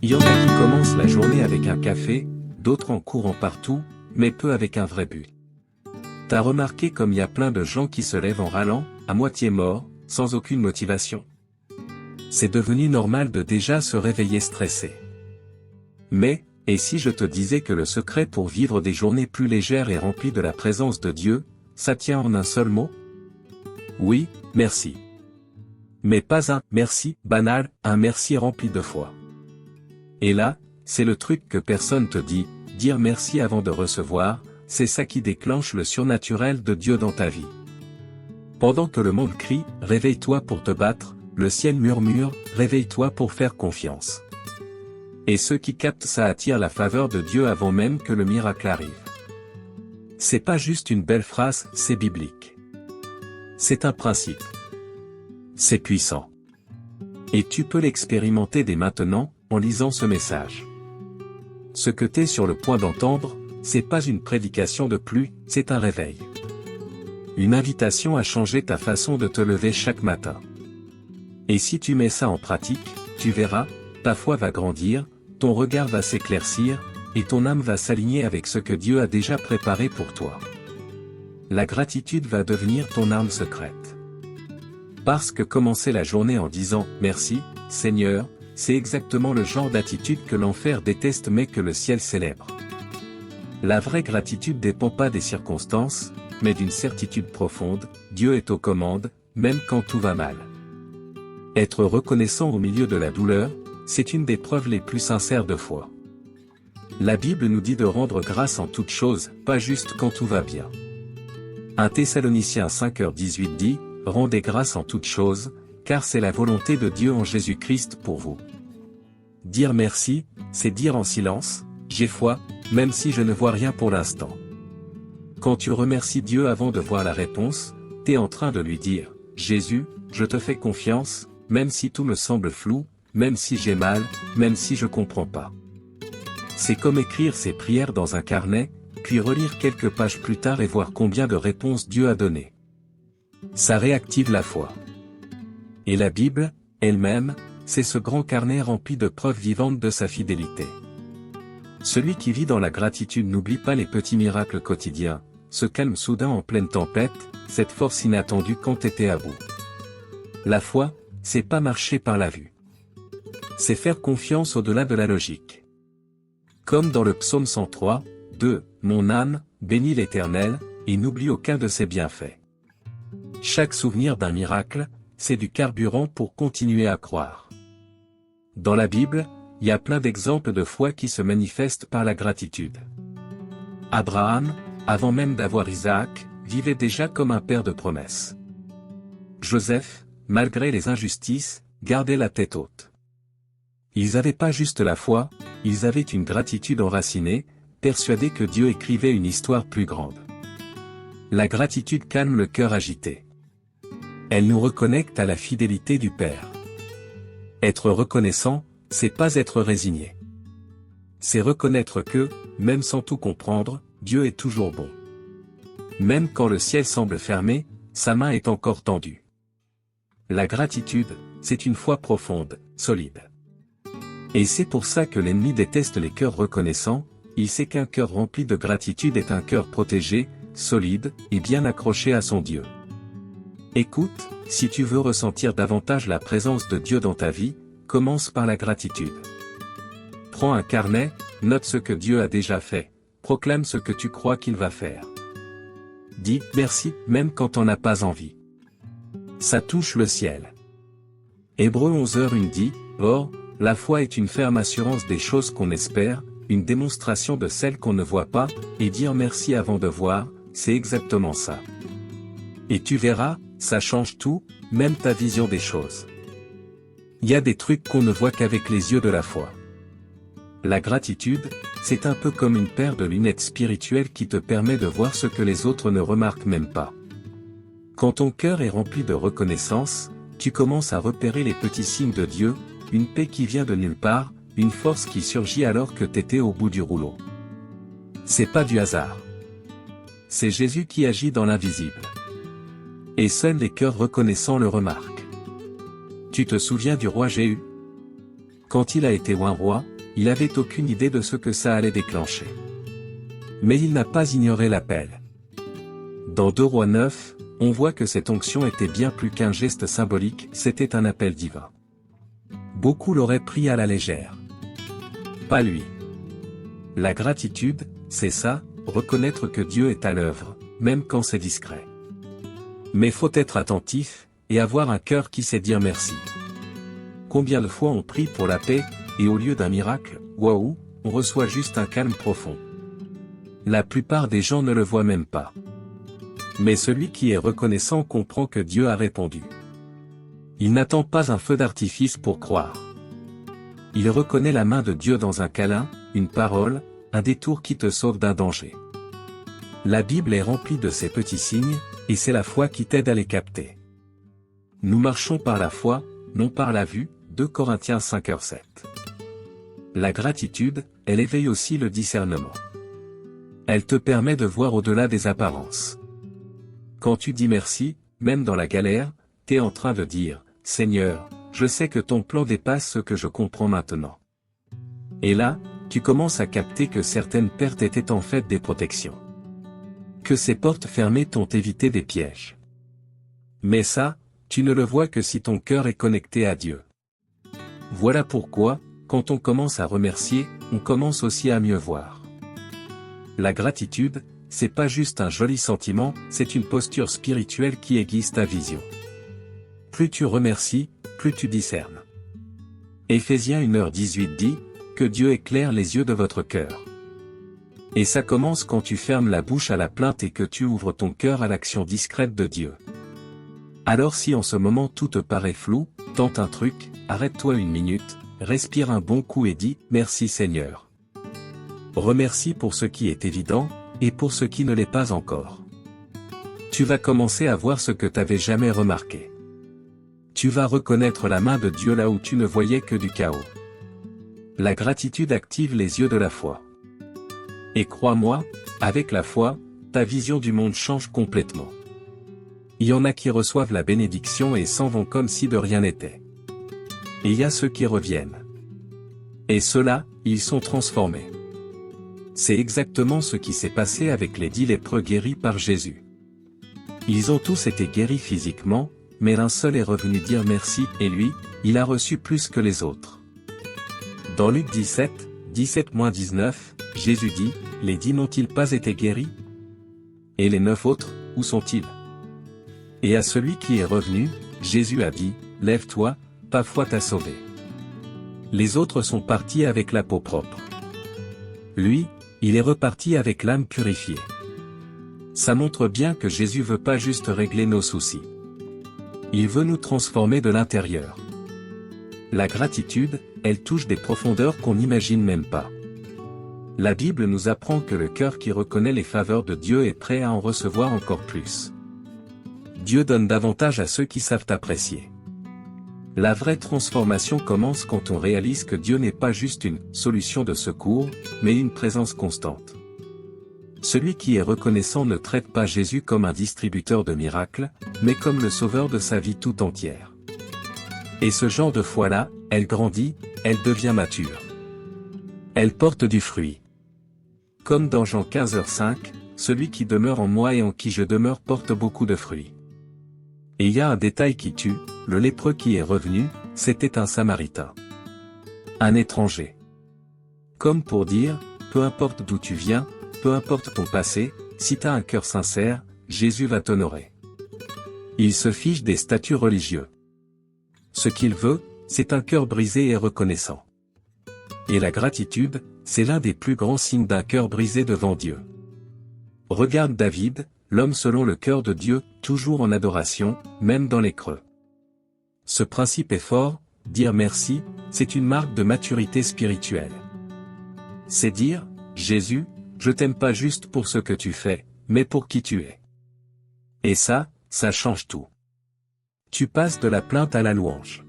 Il y en a qui commencent la journée avec un café, d'autres en courant partout, mais peu avec un vrai but. T'as remarqué comme il y a plein de gens qui se lèvent en râlant, à moitié morts, sans aucune motivation. C'est devenu normal de déjà se réveiller stressé. Mais, et si je te disais que le secret pour vivre des journées plus légères et remplies de la présence de Dieu, ça tient en un seul mot? Oui, merci. Mais pas un « merci » banal, un merci rempli de foi. Et là, c'est le truc que personne te dit, dire merci avant de recevoir, c'est ça qui déclenche le surnaturel de Dieu dans ta vie. Pendant que le monde crie « réveille-toi pour te battre », le ciel murmure « réveille-toi pour faire confiance ». Et ceux qui captent ça attirent la faveur de Dieu avant même que le miracle arrive. C'est pas juste une belle phrase, c'est biblique. C'est un principe. C'est puissant. Et tu peux l'expérimenter dès maintenant, en lisant ce message. Ce que t'es sur le point d'entendre, c'est pas une prédication de plus, c'est un réveil. Une invitation à changer ta façon de te lever chaque matin. Et si tu mets ça en pratique, tu verras, ta foi va grandir, ton regard va s'éclaircir, et ton âme va s'aligner avec ce que Dieu a déjà préparé pour toi. La gratitude va devenir ton arme secrète. Parce que commencer la journée en disant « Merci, Seigneur », c'est exactement le genre d'attitude que l'enfer déteste mais que le ciel célèbre. La vraie gratitude dépend pas des circonstances, mais d'une certitude profonde, Dieu est aux commandes, même quand tout va mal. Être reconnaissant au milieu de la douleur, c'est une des preuves les plus sincères de foi. La Bible nous dit de rendre grâce en toutes choses, pas juste quand tout va bien. 1 Thessaloniciens 5h18 dit, « Rendez grâce en toutes choses, car c'est la volonté de Dieu en Jésus-Christ pour vous. » Dire merci, c'est dire en silence, « J'ai foi, même si je ne vois rien pour l'instant. » Quand tu remercies Dieu avant de voir la réponse, t'es en train de lui dire, « Jésus, je te fais confiance, même si tout me semble flou, même si j'ai mal, même si je comprends pas. » C'est comme écrire ses prières dans un carnet, puis relire quelques pages plus tard et voir combien de réponses Dieu a données. Ça réactive la foi. Et la Bible, elle-même, c'est ce grand carnet rempli de preuves vivantes de sa fidélité. Celui qui vit dans la gratitude n'oublie pas les petits miracles quotidiens, se calme soudain en pleine tempête, cette force inattendue quand t'étais à bout. La foi, c'est pas marcher par la vue. C'est faire confiance au-delà de la logique. Comme dans le psaume 103, 2, « Mon âme, bénis l'Éternel, et n'oublie aucun de ses bienfaits. » Chaque souvenir d'un miracle, c'est du carburant pour continuer à croire. Dans la Bible, il y a plein d'exemples de foi qui se manifestent par la gratitude. Abraham, avant même d'avoir Isaac, vivait déjà comme un père de promesses. Joseph, malgré les injustices, gardait la tête haute. Ils n'avaient pas juste la foi, ils avaient une gratitude enracinée, persuadés que Dieu écrivait une histoire plus grande. La gratitude calme le cœur agité. Elle nous reconnecte à la fidélité du Père. Être reconnaissant, c'est pas être résigné. C'est reconnaître que, même sans tout comprendre, Dieu est toujours bon. Même quand le ciel semble fermé, sa main est encore tendue. La gratitude, c'est une foi profonde, solide. Et c'est pour ça que l'ennemi déteste les cœurs reconnaissants, il sait qu'un cœur rempli de gratitude est un cœur protégé, solide, et bien accroché à son Dieu. Écoute, si tu veux ressentir davantage la présence de Dieu dans ta vie, commence par la gratitude. Prends un carnet, note ce que Dieu a déjà fait, proclame ce que tu crois qu'il va faire. Dis « merci » même quand t'en as pas envie. Ça touche le ciel. Hébreux 11h1 dit « Or, la foi est une ferme assurance des choses qu'on espère, une démonstration de celles qu'on ne voit pas, et dire merci avant de voir, c'est exactement ça. » Et tu verras, ça change tout, même ta vision des choses. Il y a des trucs qu'on ne voit qu'avec les yeux de la foi. La gratitude, c'est un peu comme une paire de lunettes spirituelles qui te permet de voir ce que les autres ne remarquent même pas. Quand ton cœur est rempli de reconnaissance, tu commences à repérer les petits signes de Dieu, une paix qui vient de nulle part, une force qui surgit alors que t'étais au bout du rouleau. C'est pas du hasard. C'est Jésus qui agit dans l'invisible. Et seuls les cœurs reconnaissants le remarquent. Tu te souviens du roi Jéhu? Quand il a été oint roi, il n'avait aucune idée de ce que ça allait déclencher. Mais il n'a pas ignoré l'appel. Dans 2 Rois 9, on voit que cette onction était bien plus qu'un geste symbolique, c'était un appel divin. Beaucoup l'auraient pris à la légère. Pas lui. La gratitude, c'est ça, reconnaître que Dieu est à l'œuvre, même quand c'est discret. Mais faut être attentif, et avoir un cœur qui sait dire merci. Combien de fois on prie pour la paix, et au lieu d'un miracle, waouh, on reçoit juste un calme profond. La plupart des gens ne le voient même pas. Mais celui qui est reconnaissant comprend que Dieu a répondu. Il n'attend pas un feu d'artifice pour croire. Il reconnaît la main de Dieu dans un câlin, une parole, un détour qui te sauve d'un danger. La Bible est remplie de ces petits signes, et c'est la foi qui t'aide à les capter. Nous marchons par la foi, non par la vue, 2 Corinthiens 5:7. La gratitude, elle éveille aussi le discernement. Elle te permet de voir au-delà des apparences. Quand tu dis merci, même dans la galère, t'es en train de dire, Seigneur, je sais que ton plan dépasse ce que je comprends maintenant. Et là, tu commences à capter que certaines pertes étaient en fait des protections. Que ces portes fermées t'ont évité des pièges. Mais ça, tu ne le vois que si ton cœur est connecté à Dieu. Voilà pourquoi, quand on commence à remercier, on commence aussi à mieux voir. La gratitude, c'est pas juste un joli sentiment, c'est une posture spirituelle qui aiguise ta vision. Plus tu remercies, plus tu discernes. Éphésiens 1h18 dit, que Dieu éclaire les yeux de votre cœur. Et ça commence quand tu fermes la bouche à la plainte et que tu ouvres ton cœur à l'action discrète de Dieu. Alors si en ce moment tout te paraît flou, tente un truc, arrête-toi 1 minute, respire un bon coup et dis « Merci Seigneur ». Remercie pour ce qui est évident, et pour ce qui ne l'est pas encore. Tu vas commencer à voir ce que t'avais jamais remarqué. Tu vas reconnaître la main de Dieu là où tu ne voyais que du chaos. La gratitude active les yeux de la foi. Et crois-moi, avec la foi, ta vision du monde change complètement. Il y en a qui reçoivent la bénédiction et s'en vont comme si de rien n'était. Et il y a ceux qui reviennent. Et ceux-là, ils sont transformés. C'est exactement ce qui s'est passé avec les 10 lépreux guéris par Jésus. Ils ont tous été guéris physiquement, mais l'un seul est revenu dire merci, et lui, il a reçu plus que les autres. Dans Luc 17, 17-19, Jésus dit, « Les 10 n'ont-ils pas été guéris? Et les 9 autres, où sont-ils » Et à celui qui est revenu, Jésus a dit, « Lève-toi, ta foi t'a sauvé. » Les autres sont partis avec la peau propre. Lui, il est reparti avec l'âme purifiée. Ça montre bien que Jésus veut pas juste régler nos soucis. Il veut nous transformer de l'intérieur. La gratitude, elle touche des profondeurs qu'on n'imagine même pas. La Bible nous apprend que le cœur qui reconnaît les faveurs de Dieu est prêt à en recevoir encore plus. Dieu donne davantage à ceux qui savent apprécier. La vraie transformation commence quand on réalise que Dieu n'est pas juste une solution de secours, mais une présence constante. Celui qui est reconnaissant ne traite pas Jésus comme un distributeur de miracles, mais comme le sauveur de sa vie tout entière. Et ce genre de foi-là, elle grandit, elle devient mature. Elle porte du fruit. Comme dans Jean 15h5, celui qui demeure en moi et en qui je demeure porte beaucoup de fruits. Et il y a un détail qui tue, le lépreux qui est revenu, c'était un Samaritain. Un étranger. Comme pour dire, peu importe d'où tu viens, peu importe ton passé, si t'as un cœur sincère, Jésus va t'honorer. Il se fiche des statuts religieux. Ce qu'il veut, c'est un cœur brisé et reconnaissant. Et la gratitude, c'est l'un des plus grands signes d'un cœur brisé devant Dieu. Regarde David, l'homme selon le cœur de Dieu, toujours en adoration, même dans les creux. Ce principe est fort, dire merci, c'est une marque de maturité spirituelle. C'est dire, Jésus, je t'aime pas juste pour ce que tu fais, mais pour qui tu es. Et ça change tout. Tu passes de la plainte à la louange.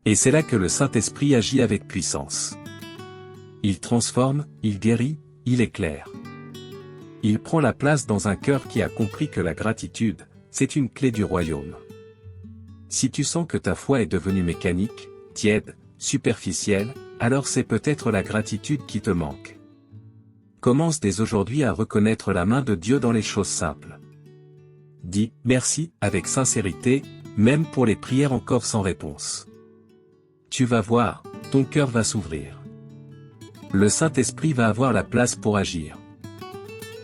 Et c'est là que le Saint-Esprit agit avec puissance. Il transforme, il guérit, il éclaire. Il prend la place dans un cœur qui a compris que la gratitude, c'est une clé du royaume. Si tu sens que ta foi est devenue mécanique, tiède, superficielle, alors c'est peut-être la gratitude qui te manque. Commence dès aujourd'hui à reconnaître la main de Dieu dans les choses simples. Dis « merci » avec sincérité, même pour les prières encore sans réponse. Tu vas voir, ton cœur va s'ouvrir. Le Saint-Esprit va avoir la place pour agir.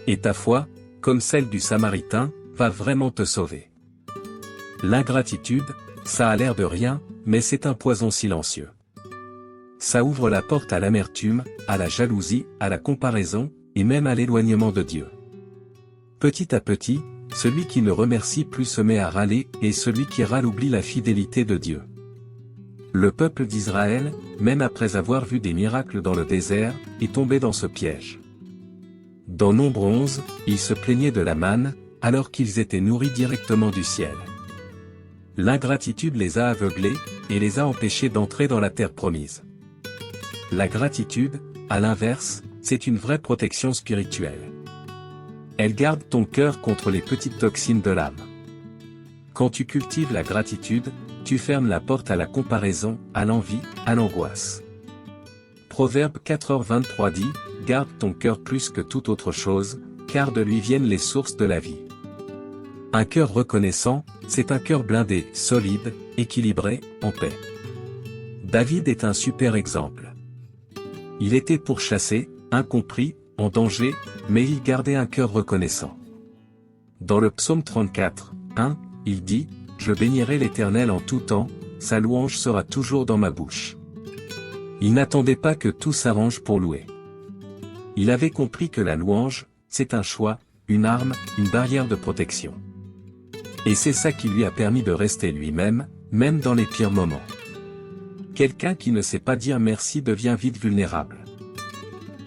Et ta foi, comme celle du Samaritain, va vraiment te sauver. L'ingratitude, ça a l'air de rien, mais c'est un poison silencieux. Ça ouvre la porte à l'amertume, à la jalousie, à la comparaison, et même à l'éloignement de Dieu. Petit à petit, celui qui ne remercie plus se met à râler, et celui qui râle oublie la fidélité de Dieu. Le peuple d'Israël, même après avoir vu des miracles dans le désert, est tombé dans ce piège. Dans Nombre 11, ils se plaignaient de la manne, alors qu'ils étaient nourris directement du ciel. L'ingratitude les a aveuglés, et les a empêchés d'entrer dans la terre promise. La gratitude, à l'inverse, c'est une vraie protection spirituelle. Elle garde ton cœur contre les petites toxines de l'âme. Quand tu cultives la gratitude, tu fermes la porte à la comparaison, à l'envie, à l'angoisse. Proverbe 4h23 dit, « Garde ton cœur plus que toute autre chose, car de lui viennent les sources de la vie. » Un cœur reconnaissant, c'est un cœur blindé, solide, équilibré, en paix. David est un super exemple. Il était pourchassé, incompris, en danger, mais il gardait un cœur reconnaissant. Dans le psaume 34, 1, il dit, « Je bénirai l'Éternel en tout temps, sa louange sera toujours dans ma bouche. » Il n'attendait pas que tout s'arrange pour louer. Il avait compris que la louange, c'est un choix, une arme, une barrière de protection. Et c'est ça qui lui a permis de rester lui-même, même dans les pires moments. Quelqu'un qui ne sait pas dire merci devient vite vulnérable.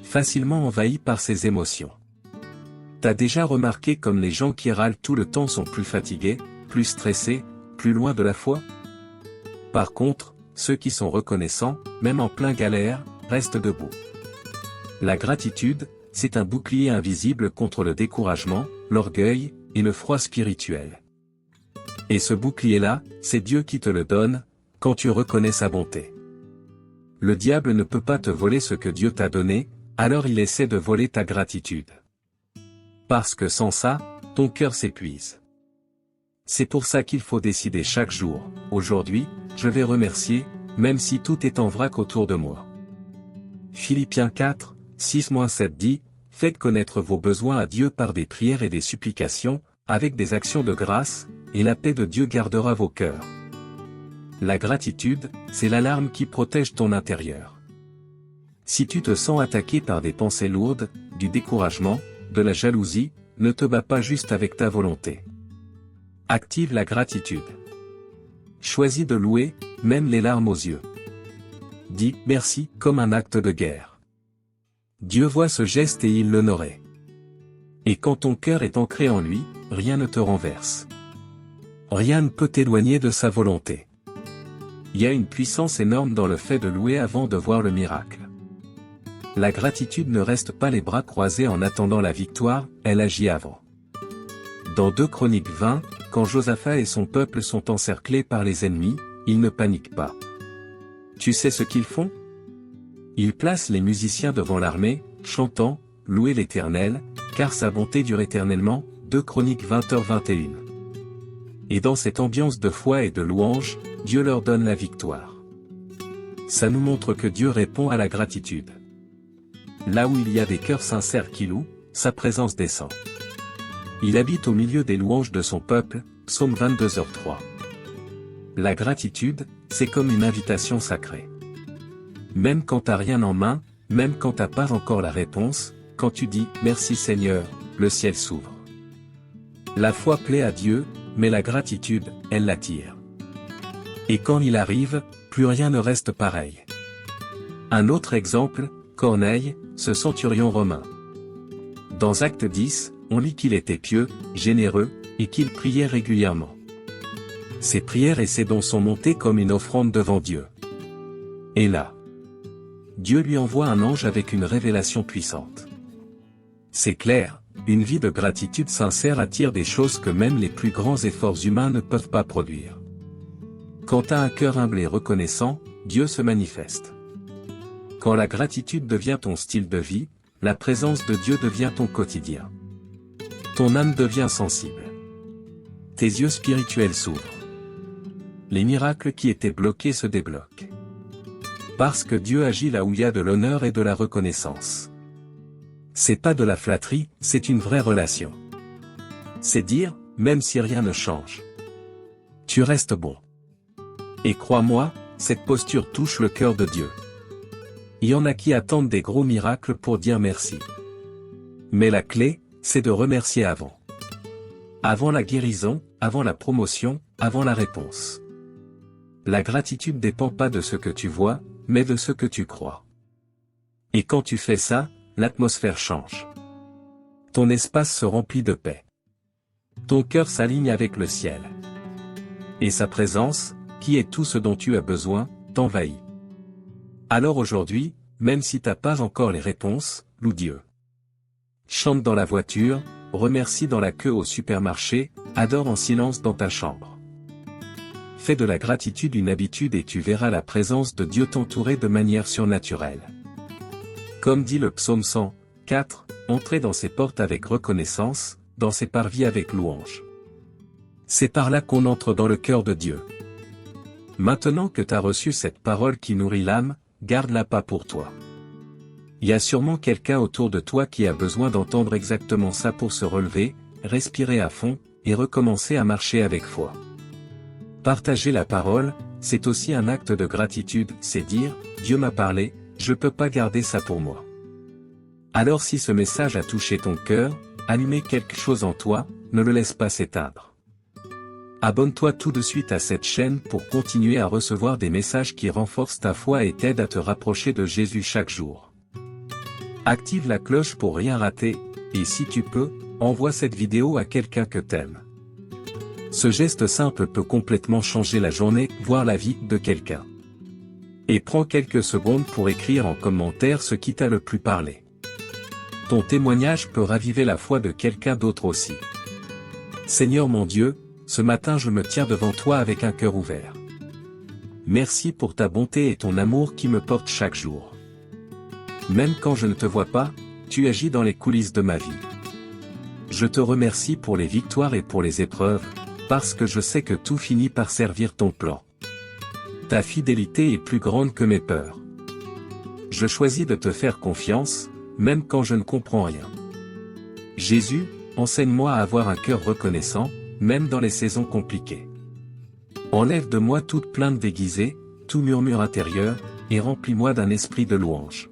Facilement envahi par ses émotions. T'as déjà remarqué comme les gens qui râlent tout le temps sont plus fatigués, plus stressés, plus loin de la foi? Par contre, ceux qui sont reconnaissants, même en plein galère, restent debout. La gratitude, c'est un bouclier invisible contre le découragement, l'orgueil, et le froid spirituel. Et ce bouclier-là, c'est Dieu qui te le donne, quand tu reconnais sa bonté. Le diable ne peut pas te voler ce que Dieu t'a donné, alors il essaie de voler ta gratitude. Parce que sans ça, ton cœur s'épuise. C'est pour ça qu'il faut décider chaque jour, aujourd'hui, je vais remercier, même si tout est en vrac autour de moi. Philippiens 4, 6-7 dit, faites connaître vos besoins à Dieu par des prières et des supplications, avec des actions de grâce, et la paix de Dieu gardera vos cœurs. La gratitude, c'est l'alarme qui protège ton intérieur. Si tu te sens attaqué par des pensées lourdes, du découragement, de la jalousie, ne te bats pas juste avec ta volonté. Active la gratitude. Choisis de louer, même les larmes aux yeux. Dis « merci » comme un acte de guerre. Dieu voit ce geste et il l'honorait. Et quand ton cœur est ancré en lui, rien ne te renverse. Rien ne peut t'éloigner de sa volonté. Il y a une puissance énorme dans le fait de louer avant de voir le miracle. La gratitude ne reste pas les bras croisés en attendant la victoire, elle agit avant. Dans 2 Chroniques 20, quand Josaphat et son peuple sont encerclés par les ennemis, ils ne paniquent pas. Tu sais ce qu'ils font? Ils placent les musiciens devant l'armée, chantant « Louez l'Éternel, car sa bonté dure éternellement » 2 Chroniques 20h21. Et dans cette ambiance de foi et de louange, Dieu leur donne la victoire. Ça nous montre que Dieu répond à la gratitude. Là où il y a des cœurs sincères qui louent, sa présence descend. Il habite au milieu des louanges de son peuple, psaume 22h3. La gratitude, c'est comme une invitation sacrée. Même quand t'as rien en main, même quand t'as pas encore la réponse, quand tu dis « Merci Seigneur », le ciel s'ouvre. La foi plaît à Dieu, mais la gratitude, elle l'attire. Et quand il arrive, plus rien ne reste pareil. Un autre exemple, Corneille, ce centurion romain. Dans Acte 10, on lit qu'il était pieux, généreux, et qu'il priait régulièrement. Ses prières et ses dons sont montés comme une offrande devant Dieu. Et là, Dieu lui envoie un ange avec une révélation puissante. C'est clair, une vie de gratitude sincère attire des choses que même les plus grands efforts humains ne peuvent pas produire. Quand t'as un cœur humble et reconnaissant, Dieu se manifeste. Quand la gratitude devient ton style de vie, la présence de Dieu devient ton quotidien. Ton âme devient sensible. Tes yeux spirituels s'ouvrent. Les miracles qui étaient bloqués se débloquent. Parce que Dieu agit là où il y a de l'honneur et de la reconnaissance. C'est pas de la flatterie, c'est une vraie relation. C'est dire, même si rien ne change, tu restes bon. Et crois-moi, cette posture touche le cœur de Dieu. Il y en a qui attendent des gros miracles pour dire merci. Mais la clé, c'est de remercier avant. Avant la guérison, avant la promotion, avant la réponse. La gratitude dépend pas de ce que tu vois, mais de ce que tu crois. Et quand tu fais ça, l'atmosphère change. Ton espace se remplit de paix. Ton cœur s'aligne avec le ciel. Et sa présence, qui est tout ce dont tu as besoin, t'envahit. Alors aujourd'hui, même si t'as pas encore les réponses, loue Dieu. Chante dans la voiture, remercie dans la queue au supermarché, adore en silence dans ta chambre. Fais de la gratitude une habitude et tu verras la présence de Dieu t'entourer de manière surnaturelle. Comme dit le psaume 104, entrez dans ses portes avec reconnaissance, dans ses parvis avec louange. C'est par là qu'on entre dans le cœur de Dieu. Maintenant que tu as reçu cette parole qui nourrit l'âme, garde-la pas pour toi. Il y a sûrement quelqu'un autour de toi qui a besoin d'entendre exactement ça pour se relever, respirer à fond, et recommencer à marcher avec foi. Partager la parole, c'est aussi un acte de gratitude, c'est dire, Dieu m'a parlé, je peux pas garder ça pour moi. Alors si ce message a touché ton cœur, allumé quelque chose en toi, ne le laisse pas s'éteindre. Abonne-toi tout de suite à cette chaîne pour continuer à recevoir des messages qui renforcent ta foi et t'aident à te rapprocher de Jésus chaque jour. Active la cloche pour rien rater, et si tu peux, envoie cette vidéo à quelqu'un que t'aimes. Ce geste simple peut complètement changer la journée, voire la vie de quelqu'un. Et prends quelques secondes pour écrire en commentaire ce qui t'a le plus parlé. Ton témoignage peut raviver la foi de quelqu'un d'autre aussi. Seigneur mon Dieu, ce matin je me tiens devant toi avec un cœur ouvert. Merci pour ta bonté et ton amour qui me portent chaque jour. Même quand je ne te vois pas, tu agis dans les coulisses de ma vie. Je te remercie pour les victoires et pour les épreuves, parce que je sais que tout finit par servir ton plan. Ta fidélité est plus grande que mes peurs. Je choisis de te faire confiance, même quand je ne comprends rien. Jésus, enseigne-moi à avoir un cœur reconnaissant, même dans les saisons compliquées. Enlève de moi toute plainte déguisée, tout murmure intérieur, et remplis-moi d'un esprit de louange.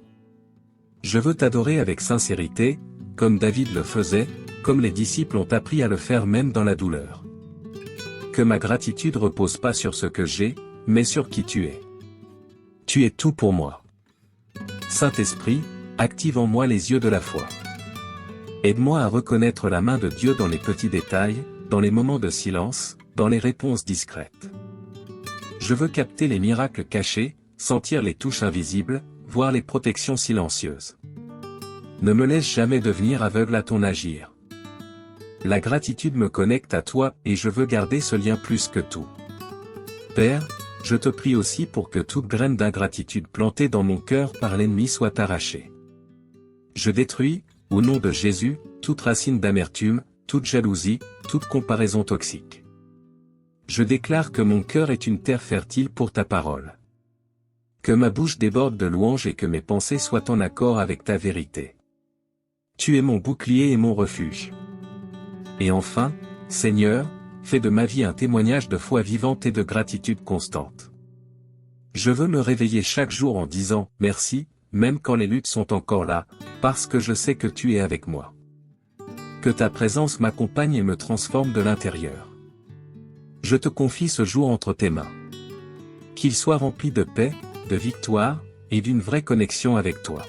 Je veux t'adorer avec sincérité, comme David le faisait, comme les disciples ont appris à le faire même dans la douleur. Que ma gratitude repose pas sur ce que j'ai, mais sur qui tu es. Tu es tout pour moi. Saint-Esprit, active en moi les yeux de la foi. Aide-moi à reconnaître la main de Dieu dans les petits détails, dans les moments de silence, dans les réponses discrètes. Je veux capter les miracles cachés, sentir les touches invisibles, voir les protections silencieuses. Ne me laisse jamais devenir aveugle à ton agir. La gratitude me connecte à toi et je veux garder ce lien plus que tout. Père, je te prie aussi pour que toute graine d'ingratitude plantée dans mon cœur par l'ennemi soit arrachée. Je détruis, au nom de Jésus, toute racine d'amertume, toute jalousie, toute comparaison toxique. Je déclare que mon cœur est une terre fertile pour ta parole. Que ma bouche déborde de louanges et que mes pensées soient en accord avec ta vérité. Tu es mon bouclier et mon refuge. Et enfin, Seigneur, fais de ma vie un témoignage de foi vivante et de gratitude constante. Je veux me réveiller chaque jour en disant « Merci », même quand les luttes sont encore là, parce que je sais que tu es avec moi. Que ta présence m'accompagne et me transforme de l'intérieur. Je te confie ce jour entre tes mains. Qu'il soit rempli de paix, de victoire, et d'une vraie connexion avec toi.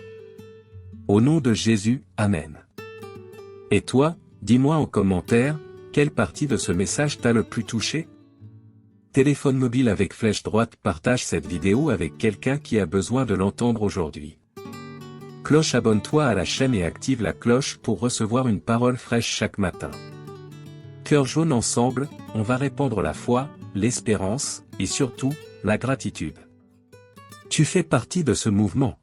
Au nom de Jésus, Amen. Et toi, dis-moi en commentaire, quelle partie de ce message t'a le plus touché? Téléphone mobile avec flèche droite, partage cette vidéo avec quelqu'un qui a besoin de l'entendre aujourd'hui. Cloche, abonne-toi à la chaîne et active la cloche pour recevoir une parole fraîche chaque matin. Cœur jaune, ensemble, on va répandre la foi, l'espérance, et surtout, la gratitude. Tu fais partie de ce mouvement.